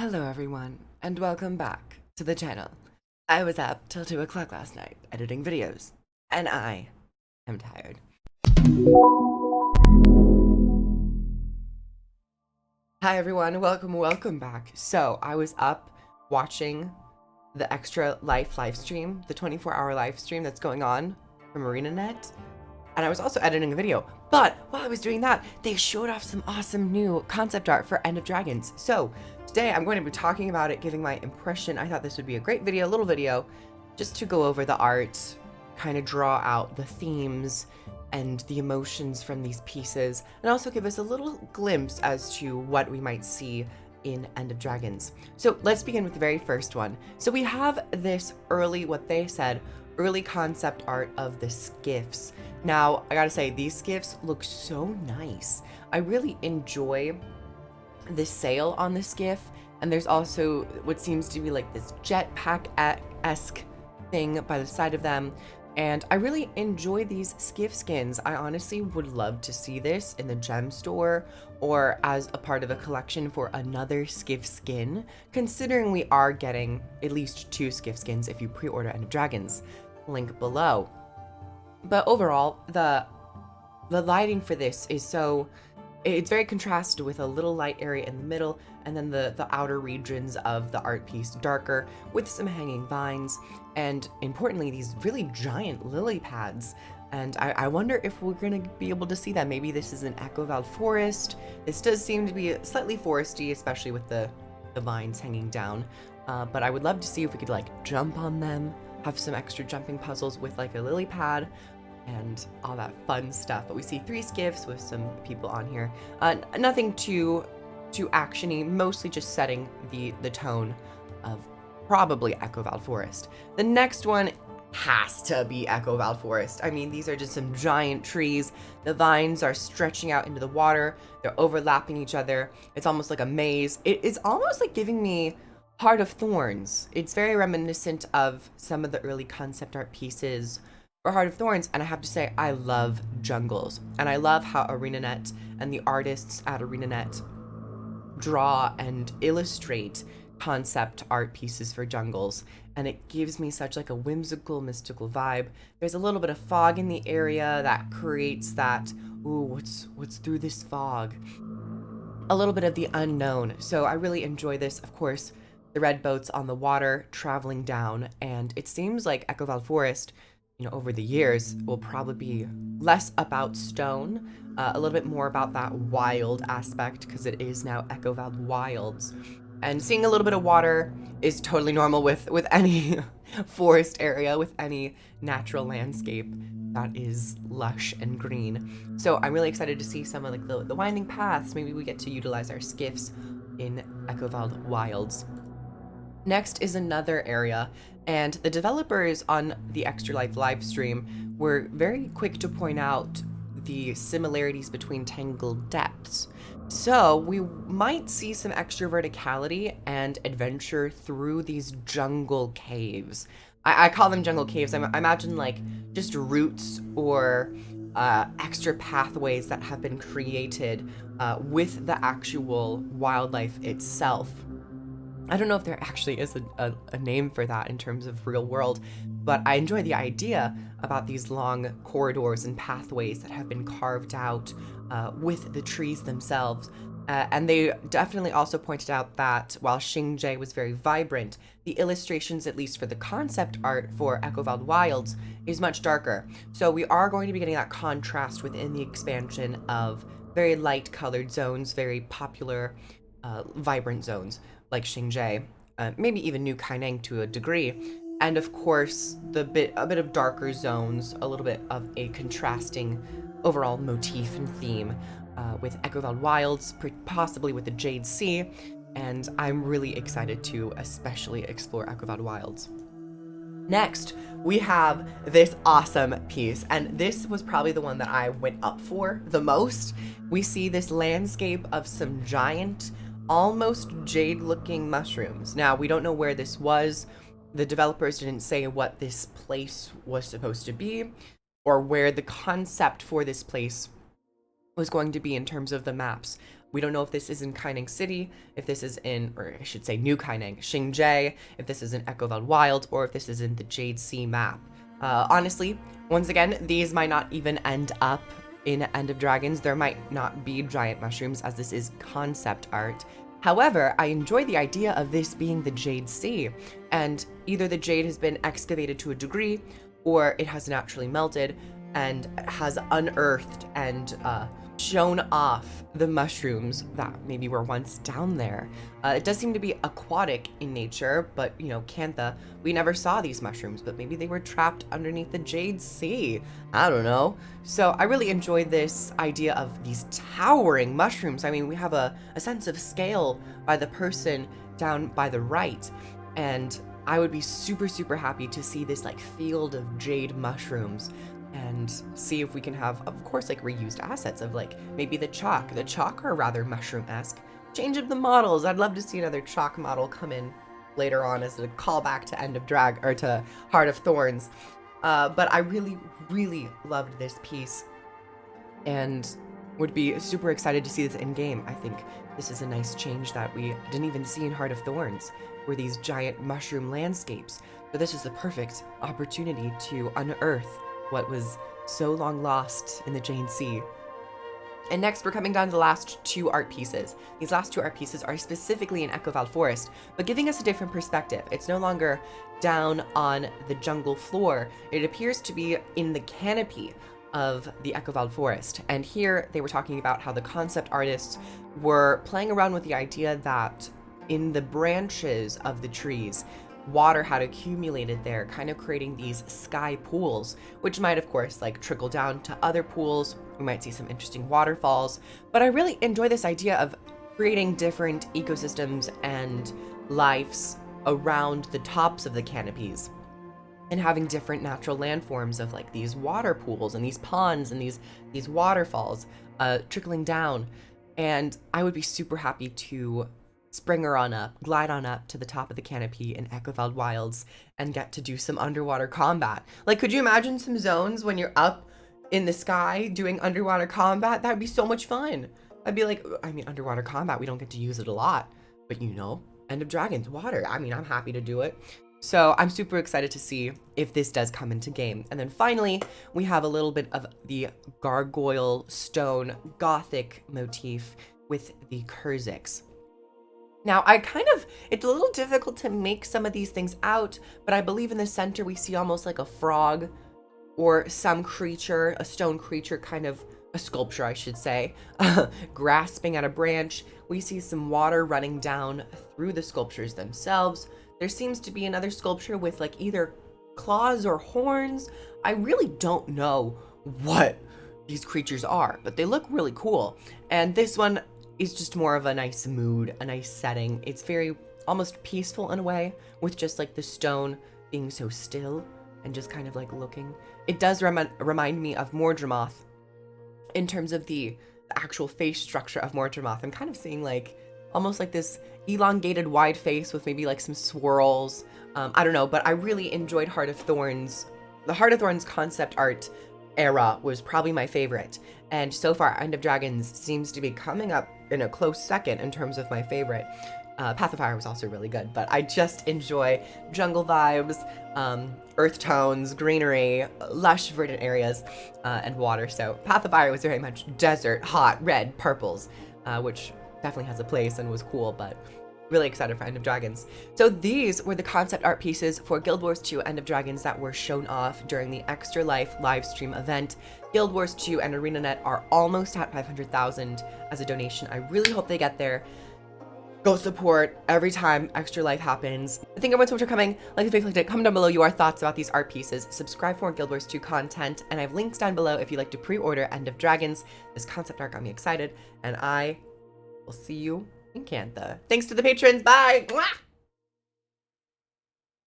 Hello everyone, and welcome back to the channel. I was up till 2 o'clock last night editing videos, and I am tired. Hi everyone, welcome back. So, I was up watching the Extra Life livestream, the 24-hour livestream that's going on from ArenaNet, and I was also editing a video. But while I was doing that, they showed off some awesome new concept art for End of Dragons. So today I'm going to be talking about it, giving my impression. I thought this would be a great video, little video, just to go over the art, kind of draw out the themes and the emotions from these pieces, and also give us a little glimpse as to what we might see in End of Dragons. So let's begin with the very first one. So we have this early, what they said, early concept art of the skiffs. Now, I gotta say, these skiffs look so nice. I really enjoy the sail on the skiff, and there's also what seems to be like this jetpack-esque thing by the side of them. And I really enjoy these skiff skins. I honestly would love to see this in the gem store or as a part of a collection for another skiff skin, considering we are getting at least 2 skiff skins if you pre-order End of Dragons. Link below. But overall, the lighting for this is it's very contrasted with a little light area in the middle, and then the outer regions of the art piece darker with some hanging vines, and importantly, these really giant lily pads. And I wonder if we're going to be able to see that. Maybe this is an Echovale Forest. This does seem to be slightly foresty, especially with the vines hanging down. But I would love to see if we could like jump on them, have some extra jumping puzzles with like a lily pad and all that fun stuff. But we see 3 skiffs with some people on here. Nothing too actiony, mostly just setting the tone of probably Echovale Forest. The next one has to be Echovale Forest. I mean, these are just some giant trees. The vines are stretching out into the water. They're overlapping each other. It's almost like a maze. It's almost like giving me Heart of Thorns. It's very reminiscent of some of the early concept art pieces for Heart of Thorns, and I have to say, I love jungles, and I love how ArenaNet and the artists at ArenaNet draw and illustrate concept art pieces for jungles, and it gives me such like a whimsical, mystical vibe. There's a little bit of fog in the area that creates that, ooh, what's through this fog? A little bit of the unknown. So I really enjoy this. Of course, the red boats on the water traveling down, and it seems like Echovale Forest, over the years, will probably be less about stone, a little bit more about that wild aspect, because it is now Echovale Wilds. And seeing a little bit of water is totally normal with any forest area, with any natural landscape that is lush and green. So I'm really excited to see some of like the winding paths. Maybe we get to utilize our skiffs in Echovale Wilds. Next is another area, and the developers on the Extra Life livestream were very quick to point out the similarities between Tangled Depths. So we might see some extra verticality and adventure through these jungle caves. I call them jungle caves. I imagine like just roots or extra pathways that have been created with the actual wildlife itself. I don't know if there actually is a name for that in terms of real world, but I enjoy the idea about these long corridors and pathways that have been carved out with the trees themselves. And they definitely also pointed out that while Xingjie was very vibrant, the illustrations, at least for the concept art for Echovale Wilds, is much darker. So we are going to be getting that contrast within the expansion of very light colored zones, very popular, vibrant zones like Xingjie, maybe even New Kaineng to a degree, and of course a bit of darker zones, a little bit of a contrasting overall motif and theme with Echovale Wilds, possibly with the Jade Sea, and I'm really excited to especially explore Echovale Wilds. Next, we have this awesome piece, and this was probably the one that I went up for the most. We see this landscape of some giant, almost jade-looking mushrooms. Now, we don't know where this was. The developers didn't say what this place was supposed to be, or where the concept for this place was going to be in terms of the maps. We don't know if this is in Kaineng City, if this is in, or I should say New Kaineng, Xingjie, if this is in Echovale Wild, or if this is in the Jade Sea map. Honestly, once again, these might not even end up in End of Dragons. There might not be giant mushrooms, as this is concept art. However, I enjoy the idea of this being the Jade Sea, and either the jade has been excavated to a degree, or it has naturally melted and has unearthed and shown off the mushrooms that maybe were once down there. It does seem to be aquatic in nature, but you know, Cantha, we never saw these mushrooms, but maybe they were trapped underneath the Jade Sea. I don't know. So I really enjoyed this idea of these towering mushrooms. I mean, we have a sense of scale by the person down by the right, and I would be super, super happy to see this like field of jade mushrooms and see if we can have, of course, like reused assets of like maybe the chalk. The chalk are rather mushroom-esque. Change of the models. I'd love to see another chalk model come in later on as a callback to End of Drag or to Heart of Thorns. But I really, really loved this piece and would be super excited to see this in game. I think this is a nice change that we didn't even see in Heart of Thorns, were these giant mushroom landscapes. So this is the perfect opportunity to unearth what was so long lost in the Jade Sea. And next, we're coming down to the last two art pieces. These last two art pieces are specifically in Echovale Forest, but giving us a different perspective. It's no longer down on the jungle floor. It appears to be in the canopy of the Echovale Forest. And here they were talking about how the concept artists were playing around with the idea that in the branches of the trees, water had accumulated there, kind of creating these sky pools, which might of course like trickle down to other pools. We might see some interesting waterfalls, but I really enjoy this idea of creating different ecosystems and lives around the tops of the canopies and having different natural landforms of like these water pools and these ponds and these waterfalls trickling down. And I would be super happy to glide on up to the top of the canopy in Echovale Wilds and get to do some underwater combat. Like, could you imagine some zones when you're up in the sky doing underwater combat? That would be so much fun. I'd be like, I mean, underwater combat, we don't get to use it a lot, but you know, End of Dragons, water. I mean, I'm happy to do it. So I'm super excited to see if this does come into game. And then finally, we have a little bit of the Gargoyle Stone Gothic motif with the Kurziks. Now, it's a little difficult to make some of these things out, but I believe in the center we see almost like a frog or some creature, a stone creature, kind of a sculpture, I should say, grasping at a branch. We see some water running down through the sculptures themselves. There seems to be another sculpture with like either claws or horns. I really don't know what these creatures are, but they look really cool. And this one is just more of a nice mood, a nice setting. It's very almost peaceful in a way, with just like the stone being so still and just kind of like looking. It does remind me of Mordramoth in terms of the actual face structure of Mordramoth. I'm kind of seeing like almost like this elongated wide face with maybe like some swirls. I don't know, but I really enjoyed Heart of Thorns. The Heart of Thorns concept art era was probably my favorite. And so far, End of Dragons seems to be coming up in a close second in terms of my favorite. Path of Fire was also really good, but I just enjoy jungle vibes, earth tones, greenery, lush verdant areas, and water. So Path of Fire was very much desert, hot, red, purples, which definitely has a place and was cool, but really excited for End of Dragons. So these were the concept art pieces for Guild Wars 2 End of Dragons that were shown off during the Extra Life live stream event. Guild Wars 2 and ArenaNet are almost at 500,000 as a donation. I really hope they get there. Go support every time Extra Life happens. Thank everyone so much for coming. Like if you liked it, comment down below your thoughts about these art pieces. Subscribe for more Guild Wars 2 content, and I have links down below if you'd like to pre-order End of Dragons. This concept art got me excited, and I will see you in Cantha. Thanks to the patrons. Bye. Mwah!